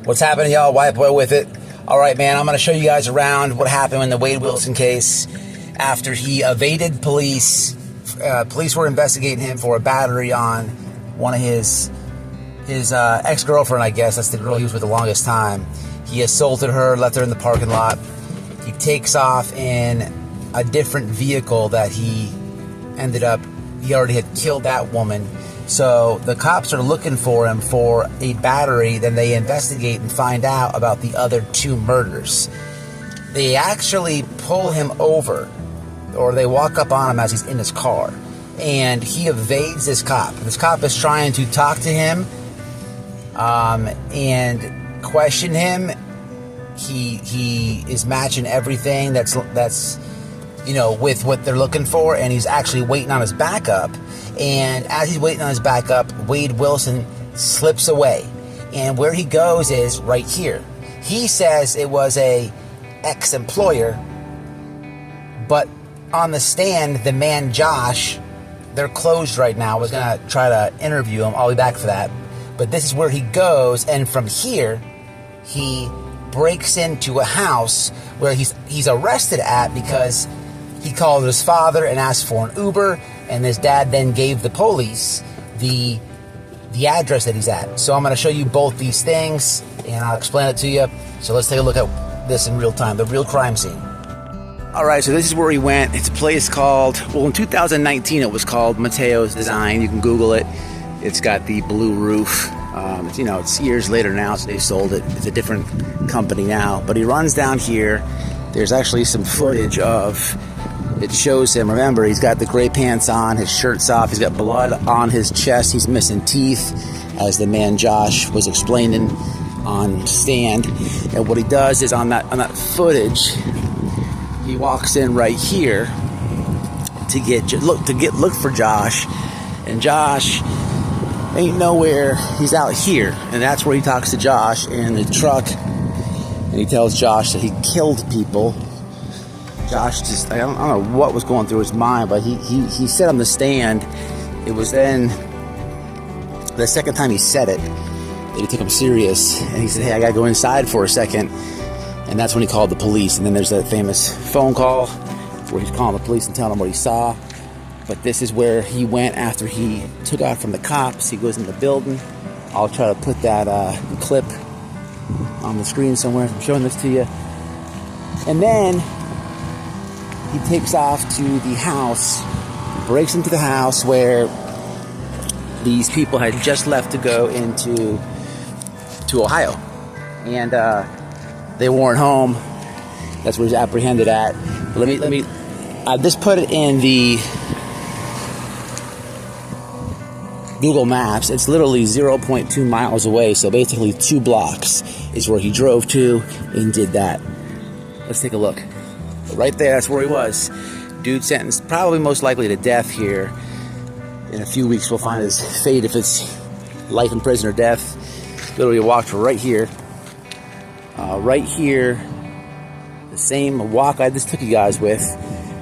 What's happening, y'all? White Boy with it. All right, man, I'm going to show you guys around what happened in the Wade Wilson case after he evaded police. Police were investigating him for a battery on one of his ex-girlfriend, I guess. That's the girl he was with the longest time. He assaulted her, left her in the parking lot. He takes off in a different vehicle that he already had killed that woman. So the cops are looking for him for a battery. Then they investigate and find out about the other two murders. They actually pull him over, or they walk up on him as he's in his car, and he evades this cop. This cop is trying to talk to him and question him. He is matching everything that's with what they're looking for, and he's actually waiting on his backup. And as he's waiting on his backup, Wade Wilson slips away, and where he goes is right here. He says it was a ex-employer, but on the stand, the man Josh, they're closed right now. I was gonna try to interview him. I'll be back for that. But this is where he goes, and from here, he breaks into a house where he's arrested at because he called his father and asked for an Uber, and his dad then gave the police the address that he's at. So I'm going to show you both these things, and I'll explain it to you. So let's take a look at this in real time, the real crime scene. All right, so this is where he went. It's a place called, well, in 2019 it was called Mateos Design. You can Google it. It's got the blue roof. It's years later now, so they sold it. It's a different company now. But he runs down here. There's actually some footage of it. Shows him. Remember, he's got the gray pants on, his shirt's off, he's got blood on his chest, he's missing teeth, as the man Josh was explaining on stand. And what he does is on that footage, he walks in right here to look for Josh, and Josh ain't nowhere. He's out here, and that's where he talks to Josh in the truck, and he tells Josh that he killed people. Josh just, I don't know what was going through his mind, but he said on the stand, it was then the second time he said it that he took him serious, and he said, hey, I gotta go inside for a second. And that's when he called the police. And then there's that famous phone call where he's calling the police and telling them what he saw. But this is where he went after he took out from the cops. He goes in the building. I'll try to put that clip on the screen somewhere. I'm showing this to you. And then he takes off to the house, breaks into the house where these people had just left to go into Ohio. And they weren't home. That's where he's apprehended at. But let me just put it in the Google Maps. It's literally 0.2 miles away, so basically 2 blocks is where he drove to and did that. Let's take a look. Right there, that's where he was. Dude sentenced probably most likely to death here. In a few weeks we'll find his fate, if it's life in prison or death. Literally walked right here. Right here, the same walk I just took you guys with.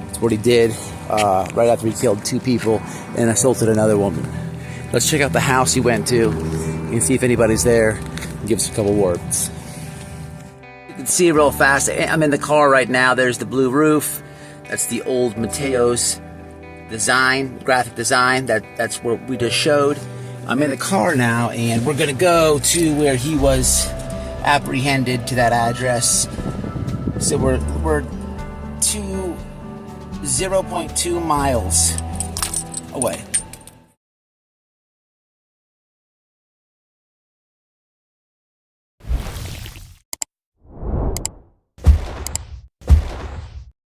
It's what he did right after he killed 2 people and assaulted another woman. Let's check out the house he went to and see if anybody's there and give us a couple words. You can see real fast. I'm in the car right now. There's the blue roof. That's the old Mateos design, graphic design. That's what we just showed. I'm in the car now, and we're gonna go to where he was apprehended, to that address. So we're 0.2 miles away.